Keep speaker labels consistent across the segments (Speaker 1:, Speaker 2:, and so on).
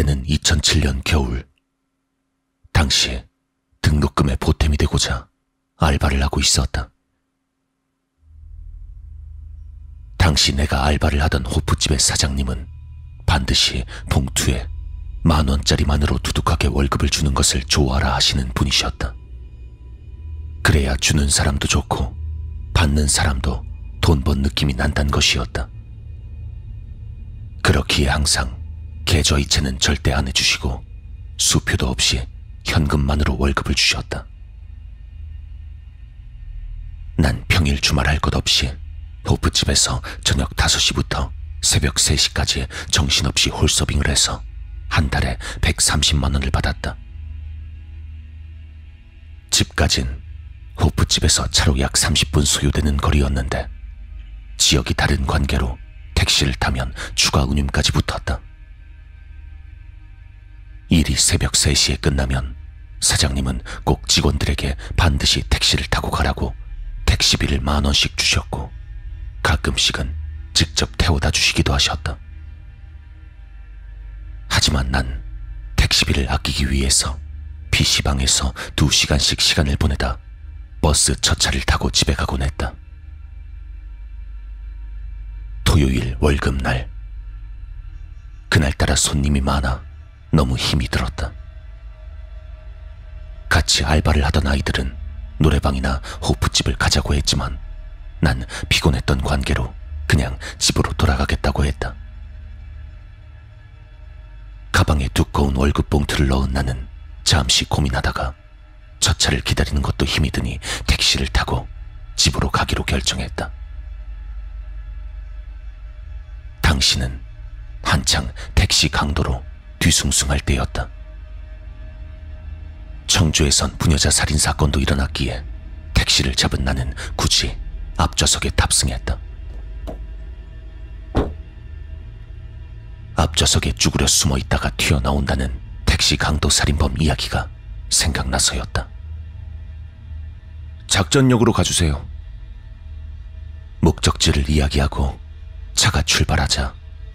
Speaker 1: 때는 2007년 겨울. 당시 등록금에 보탬이 되고자 알바를 하고 있었다. 당시 내가 알바를 하던 호프집의 사장님은 반드시 봉투에 10,000원짜리만으로 두둑하게 월급을 주는 것을 좋아라 하시는 분이셨다. 그래야 주는 사람도 좋고 받는 사람도 돈 번 느낌이 난다는 것이었다. 그렇기에 항상 계좌이체는 절대 안 해주시고 수표도 없이 현금만으로 월급을 주셨다. 난 평일 주말 할 것 없이 호프집에서 저녁 5시부터 새벽 3시까지 정신없이 홀서빙을 해서 한 달에 130만 원을 받았다. 집까진 호프집에서 차로 약 30분 소요되는 거리였는데 지역이 다른 관계로 택시를 타면 추가 운임까지 붙었다. 일이 새벽 3시에 끝나면 사장님은 꼭 직원들에게 반드시 택시를 타고 가라고 택시비를 10,000원씩 주셨고 가끔씩은 직접 태워다 주시기도 하셨다. 하지만 난 택시비를 아끼기 위해서 PC방에서 2시간씩 시간을 보내다 버스 첫 차를 타고 집에 가곤 했다. 토요일 월급날. 그날따라 손님이 많아 너무 힘이 들었다. 같이 알바를 하던 아이들은 노래방이나 호프집을 가자고 했지만 난 피곤했던 관계로 그냥 집으로 돌아가겠다고 했다. 가방에 두꺼운 월급 봉투를 넣은 나는 잠시 고민하다가 첫 차를 기다리는 것도 힘이 드니 택시를 타고 집으로 가기로 결정했다. 당시는 한창 택시 강도로 뒤숭숭할 때였다. 청주에선 부녀자 살인 사건도 일어났기에 택시를 잡은 나는 굳이 앞좌석에 탑승했다. 앞좌석에 쭈그려 숨어 있다가 튀어나온다는 택시 강도 살인범 이야기가 생각나서였다. 작전역으로 가주세요. 목적지를 이야기하고 차가 출발하자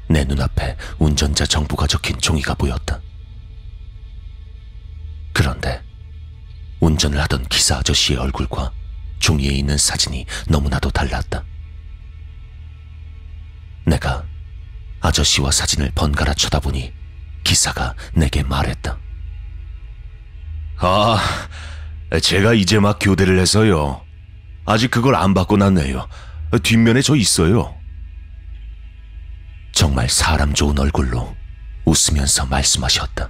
Speaker 1: 내 눈앞에 운전자 정보가 적힌 종이가 보였다. 그런데 운전을 하던 기사 아저씨의 얼굴과 종이에 있는 사진이 너무나도 달랐다. 내가 아저씨와 사진을 번갈아 쳐다보니 기사가 내게 말했다.
Speaker 2: 제가 이제 막 교대를 해서요. 아직 그걸 안 바꿔놨네요. 뒷면에 저 있어요.
Speaker 1: 정말 사람 좋은 얼굴로 웃으면서 말씀하셨다.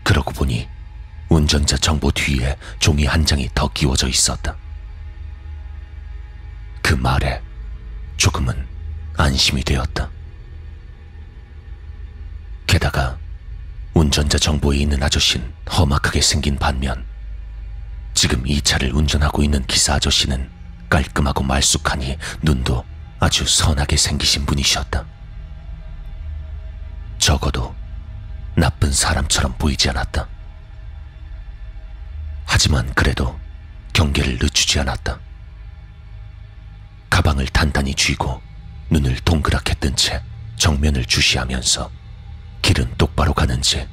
Speaker 1: 그러고 보니 운전자 정보 뒤에 종이 한 장이 더 끼워져 있었다. 그 말에 조금은 안심이 되었다. 게다가 운전자 정보에 있는 아저씨는 험악하게 생긴 반면 지금 이 차를 운전하고 있는 기사 아저씨는 깔끔하고 말쑥하니 눈도 아주 선하게 생기신 분이셨다. 적어도 나쁜 사람처럼 보이지 않았다. 하지만 그래도 경계를 늦추지 않았다. 가방을 단단히 쥐고 눈을 동그랗게 뜬 채 정면을 주시하면서 길은 똑바로 가는지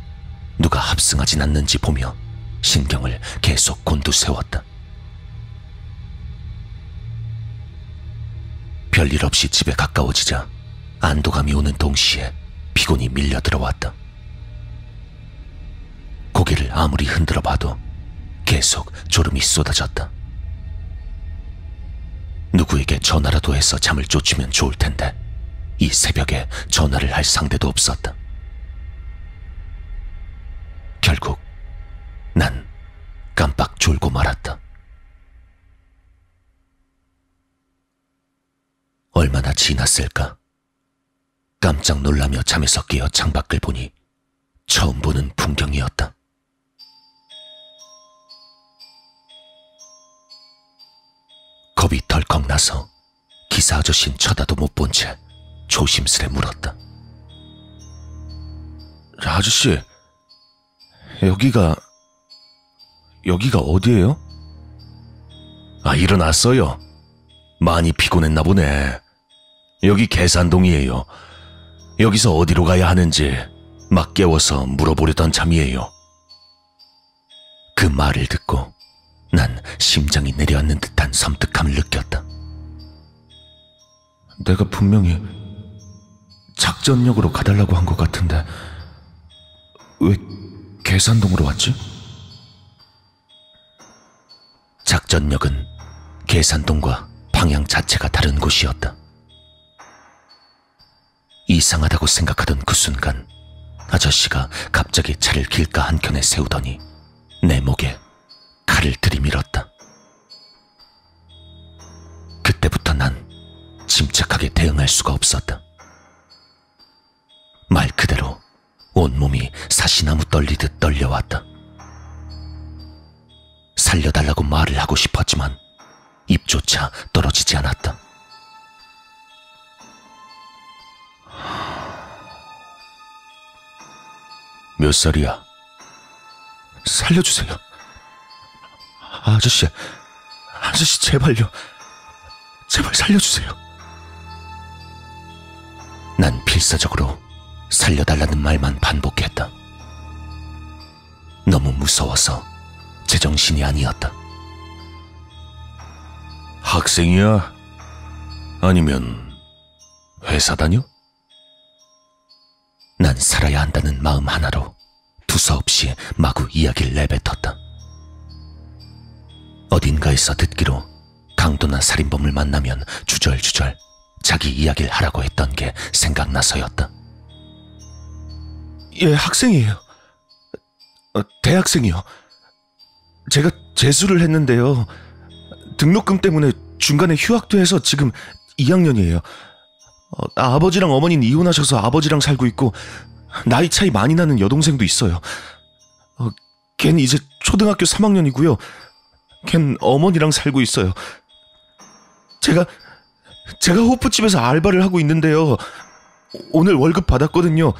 Speaker 1: 누가 합승하진 않는지 보며 신경을 계속 곤두세웠다. 별일 없이 집에 가까워지자 안도감이 오는 동시에 피곤이 밀려 들어왔다. 고개를 아무리 흔들어 봐도 계속 졸음이 쏟아졌다. 누구에게 전화라도 해서 잠을 쫓으면 좋을 텐데 이 새벽에 전화를 할 상대도 없었다. 결국 난 깜빡 졸고 말았다. 얼마나 지났을까? 깜짝 놀라며 잠에서 깨어 창밖을 보니 처음 보는 풍경이었다. 겁이 덜컥 나서 기사 아저씨는 쳐다도 못 본 채 조심스레 물었다.
Speaker 2: 아저씨, 여기가 어디예요? 일어났어요. 많이 피곤했나 보네. 여기 계산동이에요. 여기서 어디로 가야 하는지 막 깨워서 물어보려던 참이에요.
Speaker 1: 그 말을 듣고 난 심장이 내려앉는 듯한 섬뜩함을 느꼈다. 내가 분명히 작전역으로 가달라고 한 것 같은데 왜 계산동으로 왔지? 작전역은 계산동과 방향 자체가 다른 곳이었다. 이상하다고 생각하던 그 순간 아저씨가 갑자기 차를 길가 한켠에 세우더니 내 목에 칼을 들이밀었다. 그때부터 난 침착하게 대응할 수가 없었다. 말 그대로 온몸이 사시나무 떨리듯 떨려왔다. 살려달라고 말을 하고 싶었지만 입조차 떨어지지 않았다. 몇 살이야? 살려주세요. 아저씨 제발요. 제발 살려주세요. 난 필사적으로 살려달라는 말만 반복했다. 너무 무서워서 제정신이 아니었다.
Speaker 2: 학생이야? 아니면 회사 다녀?
Speaker 1: 난 살아야 한다는 마음 하나로 두서없이 마구 이야기를 내뱉었다. 어딘가에서 듣기로 강도나 살인범을 만나면 주절주절 자기 이야기를 하라고 했던 게 생각나서였다. 예, 학생이에요. 대학생이요. 제가 재수를 했는데요. 등록금 때문에 중간에 휴학도 해서 지금 2학년이에요. 아버지랑 어머니는 이혼하셔서 아버지랑 살고 있고 나이 차이 많이 나는 여동생도 있어요. 걘 이제 초등학교 3학년이고요. 걘 어머니랑 살고 있어요. 제가 호프집에서 알바를 하고 있는데요. 오늘 월급 받았거든요.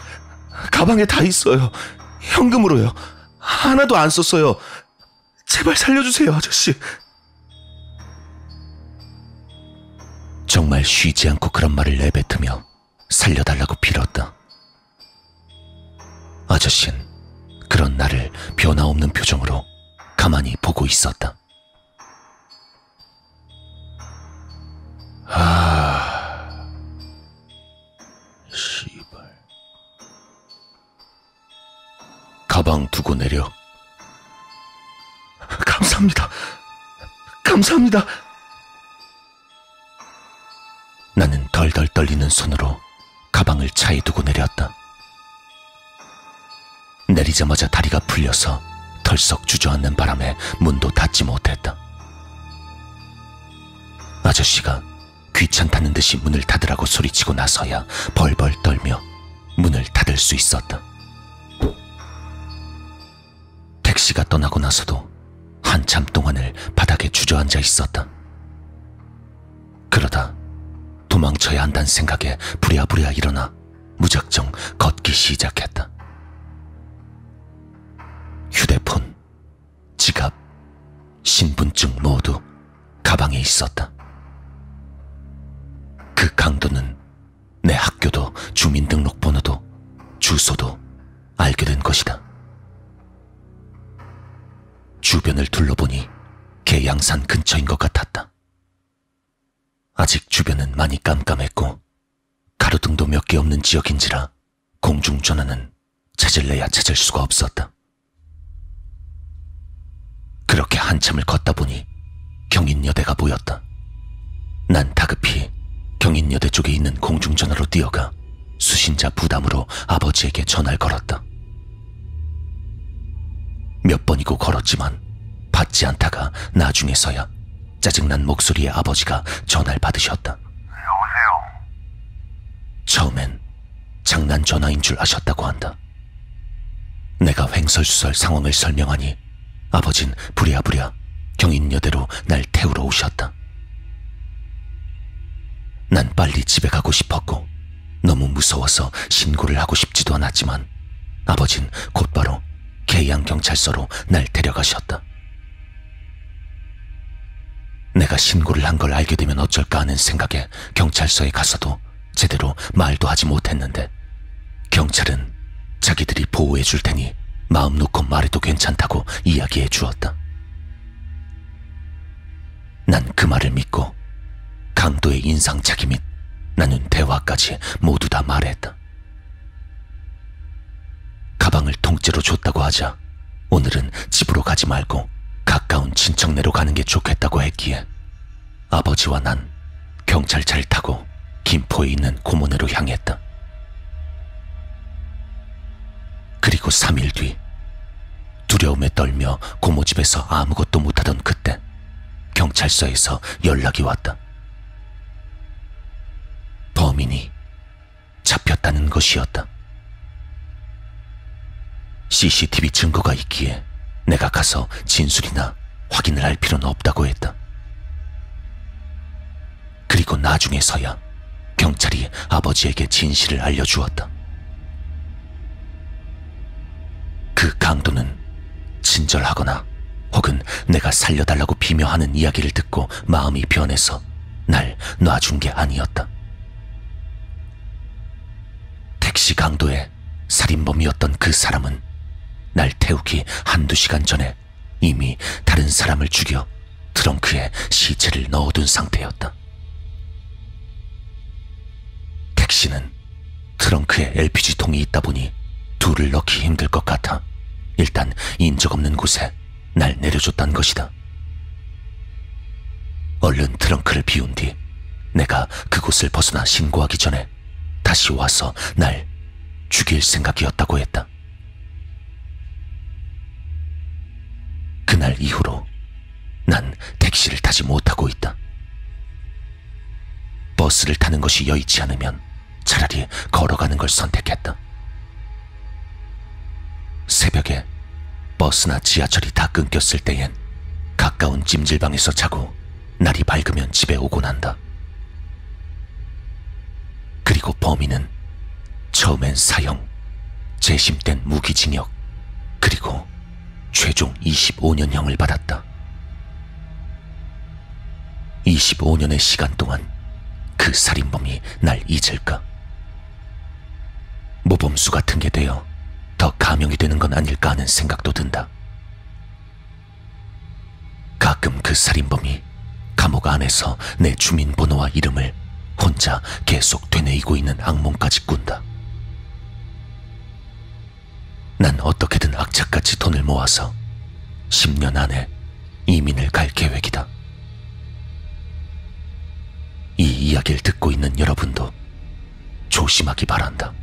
Speaker 1: 가방에 다 있어요. 현금으로요. 하나도 안 썼어요. 제발 살려주세요, 아저씨. 정말 쉬지 않고 그런 말을 내뱉으며 살려달라고 빌었다. 아저씨는 그런 나를 변화없는 표정으로 가만히 보고 있었다. 씨발. 가방 두고 내려. 감사합니다. 감사합니다. 나는 덜덜 떨리는 손으로 가방을 차에 두고 내렸다. 내리자마자 다리가 풀려서 털썩 주저앉는 바람에 문도 닫지 못했다. 아저씨가 귀찮다는 듯이 문을 닫으라고 소리치고 나서야 벌벌 떨며 문을 닫을 수 있었다. 택시가 떠나고 나서도 한참 동안을 바닥에 주저앉아 있었다. 그러다 도망쳐야 한다는 생각에 부랴부랴 일어나 무작정 걷기 시작했다. 휴대폰, 지갑, 신분증 모두 가방에 있었다. 그 강도는 내 학교도 주민등록번호도 주소도 알게 된 것이다. 주변을 둘러보니 계양산 근처인 것 같았다. 아직 주변은 많이 깜깜했고 가로등도 몇 개 없는 지역인지라 공중전화는 찾을래야 찾을 수가 없었다. 그렇게 한참을 걷다 보니 경인여대가 보였다. 난 다급히 경인여대 쪽에 있는 공중전화로 뛰어가 수신자 부담으로 아버지에게 전화를 걸었다. 몇 번이고 걸었지만 받지 않다가 나중에서야 짜증난 목소리의 아버지가 전화를 받으셨다.
Speaker 3: 여보세요?
Speaker 1: 처음엔 장난 전화인 줄 아셨다고 한다. 내가 횡설수설 상황을 설명하니 아버진 부랴부랴 경인여대로 날 태우러 오셨다. 난 빨리 집에 가고 싶었고 너무 무서워서 신고를 하고 싶지도 않았지만 아버진 곧바로 계양경찰서로 날 데려가셨다. 내가 신고를 한 걸 알게 되면 어쩔까 하는 생각에 경찰서에 가서도 제대로 말도 하지 못했는데 경찰은 자기들이 보호해 줄 테니 마음 놓고 말해도 괜찮다고 이야기해 주었다. 난 그 말을 믿고 강도의 인상착의 및 나눈 대화까지 모두 다 말했다. 가방을 통째로 줬다고 하자 오늘은 집으로 가지 말고 가까운 친척네로 가는 게 좋겠다고 했기에 아버지와 난 경찰차를 타고 김포에 있는 고모네로 향했다. 그리고 3일 뒤 두려움에 떨며 고모 집에서 아무것도 못하던 그때 경찰서에서 연락이 왔다. 범인이 잡혔다는 것이었다. CCTV 증거가 있기에 내가 가서 진술이나 확인을 할 필요는 없다고 했다. 그리고 나중에서야 경찰이 아버지에게 진실을 알려주었다. 그 강도는 친절하거나 혹은 내가 살려달라고 비며하는 이야기를 듣고 마음이 변해서 날 놔준 게 아니었다. 택시 강도의 살인범이었던 그 사람은 날 태우기 한두 시간 전에 이미 다른 사람을 죽여 트렁크에 시체를 넣어둔 상태였다. 택시는 트렁크에 LPG통이 있다 보니 둘을 넣기 힘들 것 같아 일단 인적 없는 곳에 날 내려줬단 것이다. 얼른 트렁크를 비운 뒤 내가 그곳을 벗어나 신고하기 전에 다시 와서 날 죽일 생각이었다고 했다. 그날 이후로 난 택시를 타지 못하고 있다. 버스를 타는 것이 여의치 않으면 차라리 걸어가는 걸 선택했다. 새벽에 버스나 지하철이 다 끊겼을 때엔 가까운 찜질방에서 자고 날이 밝으면 집에 오곤 한다. 그리고 범인은 처음엔 사형, 재심된 무기징역, 그리고 최종 25년형을 받았다. 25년의 시간 동안 그 살인범이 날 잊을까? 모범수 같은 게 되어 더 감형이 되는 건 아닐까 하는 생각도 든다. 가끔 그 살인범이 감옥 안에서 내 주민번호와 이름을 혼자 계속 되뇌이고 있는 악몽까지 꾼다. 난 어떻게든 악착같이 돈을 모아서 10년 안에 이민을 갈 계획이다. 이 이야기를 듣고 있는 여러분도 조심하기 바란다.